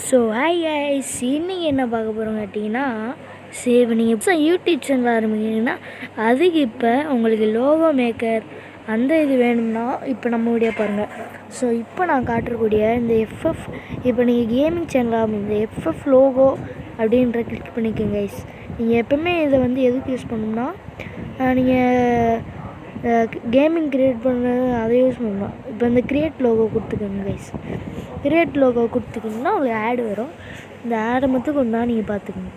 So hi guys, இன்னைக்கு என்ன பார்க்க போகிறோம் கேட்டிங்கன்னா, சரி நீங்கள் இப்போ யூடியூப் சேனல் ஆரம்பிக்கிறீங்கன்னா அதுக்கு இப்போ உங்களுக்கு லோகோ மேக்கர் அந்த இது வேணும்னா இப்போ நம்ம வீடியோ பாருங்கள். ஸோ இப்போ நான் காட்டக்கூடிய இந்த எஃப்எஃப், இப்போ நீங்கள் கேமிங் சேனல் ஆரம்பிங்க, இந்த எஃப்எஃப் லோகோ அப்படின்ற கிளிக் பண்ணிக்கோங்க கைஸ். நீங்கள் எப்போவுமே இதை வந்து எதுக்கு யூஸ் பண்ணணும்னா, நீங்கள் கேமிங் க்ரியேட் பண்ண அதை யூஸ் பண்ணலாம். இப்போ இந்த க்ரியேட் லோகோ கொடுத்துக்கோங்க கைஸ். க்ரியேட் லோகோ கொடுத்துக்கிங்கன்னா உங்களுக்கு ஆடு வரும். இந்த ஆடை மட்டும் கொண்டா நீங்கள் பார்த்துக்கோங்க.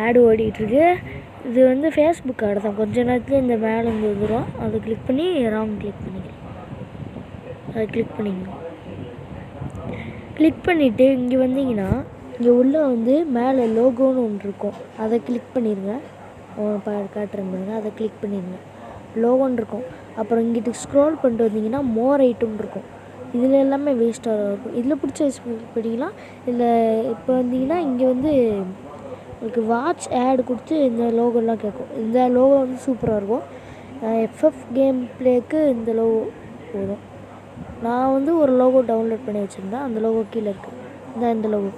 ஆடு ஓடிட்டுருக்கு. இது வந்து ஃபேஸ்புக் ஆடு தான். கொஞ்ச நேரத்தில் இந்த மேலே இருந்து வந்துடும். அதை கிளிக் பண்ணி ராங் கிளிக் பண்ணிக்கிறேன். அதை கிளிக் பண்ணிக்கணும். கிளிக் பண்ணிவிட்டு இங்கே வந்தீங்கன்னா இங்கே உள்ளே வந்து மேலே லோகோன்னு ஒன்று இருக்கும். அதை கிளிக் பண்ணிடுங்க. காட்டுறேன் பாருங்க. அதை கிளிக் பண்ணிடுங்க. லோகோன்னு இருக்கும். அப்புறம் இங்கிட்டு ஸ்க்ரோல் பண்ணிட்டு வந்தீங்கன்னா மோர் ஐட்டம் இருக்கும். இதில் எல்லாமே வேஸ்ட்டாக இருக்கும். இதில் பிடிச்ச படிக்கலாம். இதில் இப்போ வந்தீங்கன்னா இங்கே வந்து உங்களுக்கு வாட்ச் ஆடு கொடுத்து இந்த லோகோலாம் கேட்கும். இந்த லோகோ வந்து சூப்பராக இருக்கும். எஃப்எஃப் கேம் பிளேக்கு இந்த லோகோ போதும். நான் வந்து ஒரு லோகோ டவுன்லோட் பண்ணி வச்சுருந்தேன். அந்த லோகோ கீழே இருக்குது. இந்த லோகோ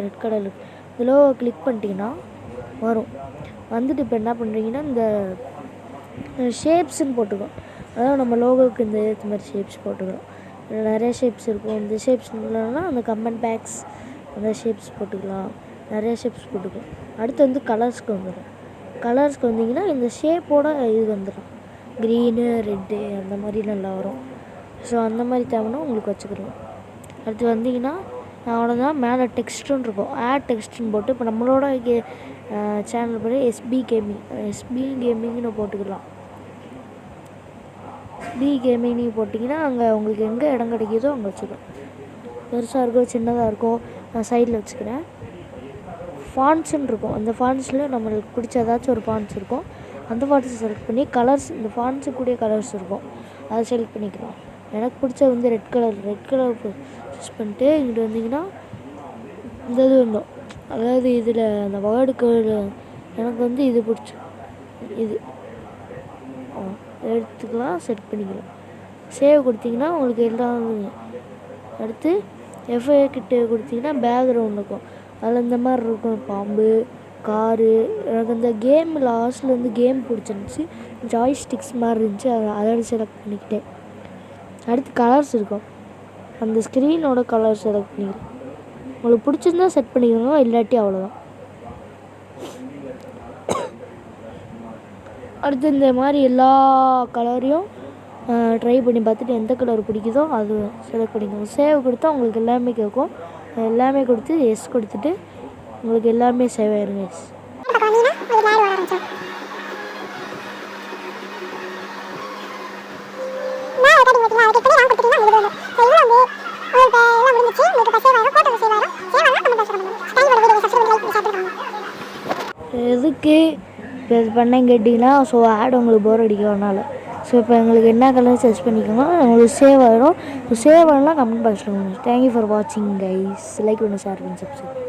ரெட் கலர் இருக்குது. இந்த லோகோ கிளிக் பண்ணிட்டீங்கன்னா வரும். வந்துட்டு இப்போ என்ன பண்ணுறீங்கன்னா இந்த ஷேப்ஸுன்னு போட்டுக்கோம். அதாவது நம்ம லோகோவுக்கு இந்த ஏற்ற மாதிரி ஷேப்ஸ் போட்டுக்கிறோம். நிறைய ஷேப்ஸ் இருக்கும். இந்த ஷேப்ஸ் இல்லைன்னா அந்த கமெண்ட் பேக்ஸ் அந்த ஷேப்ஸ் போட்டுக்கலாம். நிறைய ஷேப்ஸ் போட்டுக்கலாம். அடுத்து வந்து கலர்ஸ்க்கு வந்துடும். கலர்ஸ்க்கு வந்தீங்கன்னா இந்த ஷேப்போட இது வந்துடும். க்ரீனு ரெட்டு அந்த மாதிரி நல்லா வரும். ஸோ அந்த மாதிரி தேவைன்னா உங்களுக்கு வச்சுக்கலாம். அடுத்து வந்தீங்கன்னா அவ்வளோதான். மேலே டெக்ஸ்ட்டுன்னு இருக்கும். ஆட் டெக்ஸ்ட்டுன்னு போட்டு இப்போ நம்மளோட சேனல் பேர் எஸ்பி கேமிங்னு போட்டுக்கலாம். எஸ்பி கேமிங் நீங்கள் போட்டிங்கன்னா அங்கே உங்களுக்கு எங்கே இடம் கிடைக்கிதோ அங்கே வச்சுக்கலாம். பெருசாக இருக்கோ சின்னதாக இருக்கோ நான் சைடில் வச்சுக்கிறேன். ஃபாண்ட்ஸுன்னு இருக்கும். அந்த ஃபாண்ட்ஸில் நம்மளுக்கு பிடிச்ச ஏதாச்சும் ஒரு ஃபாண்ட்ஸ் இருக்கும். அந்த ஃபாண்ட்ஸை செலக்ட் பண்ணி கலர்ஸ், இந்த ஃபாண்ட்ஸுக்குரிய கலர்ஸ் இருக்கும், அதை செலக்ட் பண்ணிக்கலாம். எனக்கு பிடிச்ச வந்து ரெட் கலர் சூஸ் பண்ணிட்டு இங்கிட்டு வந்தீங்கன்னா இந்த இது வந்தோம். அதாவது இதில் அந்த வேர்டுக்கு எனக்கு வந்து இது பிடிச்சி இது எடுத்துக்கலாம், செட் பண்ணிக்கலாம். சேவ் கொடுத்தீங்கன்னா உங்களுக்கு எல்லாம். அடுத்து எஃப்ஐ கிட்ட கொடுத்தீங்கன்னா பேக்ரவுண்ட் இருக்கும். அதில் இந்த மாதிரி இருக்கும் பாம்பு, காரு. எனக்கு அந்த கேம் லாஸ்ட்டில் வந்து கேம் பிடிச்சிருந்துச்சி. ஜாய்ஸ்டிக்ஸ் மாதிரி இருந்துச்சு. அதோட செலக்ட் பண்ணிக்கிட்டேன். அடுத்து கலர்ஸ் இருக்கும். அந்த ஸ்க்ரீனோட கலர் செலக்ட் பண்ணிக்கிறேன். உங்களுக்கு பிடிச்சிருந்தா செட் பண்ணிக்கோங்க, இல்லாட்டி அவ்வளோதான். அடுத்து இந்த மாதிரி எல்லா கலரையும் ட்ரை பண்ணி பார்த்துட்டு எந்த கலர் பிடிக்குதோ அது செலக்ட் பண்ணிக்கோங்க. சேவ் கொடுத்தா உங்களுக்கு எல்லாமே கேட்கும். எல்லாமே கொடுத்து எஸ் கொடுத்துட்டு உங்களுக்கு எல்லாமே சேவ் ஆயிருங்க. எஸ் எதுக்கு இப்போ இது பண்ணேன்னு கேட்டிங்கன்னா, ஸோ ஆட் உங்களுக்கு போர் அடிக்கிறதுனால. ஸோ இப்போ எங்களுக்கு என்ன கலர் சர்ச் பண்ணிக்கோங்க, உங்களுக்கு சேவ் ஆகிடும். ஸோ சேவ் ஆகலாம் கமெண்ட் பாக்ஸில். தேங்க்யூ ஃபார் வாட்சிங் கைஸ். லைக் பண்ணி ஷேர் பண்ணி சப்ஸ்கிரைப்.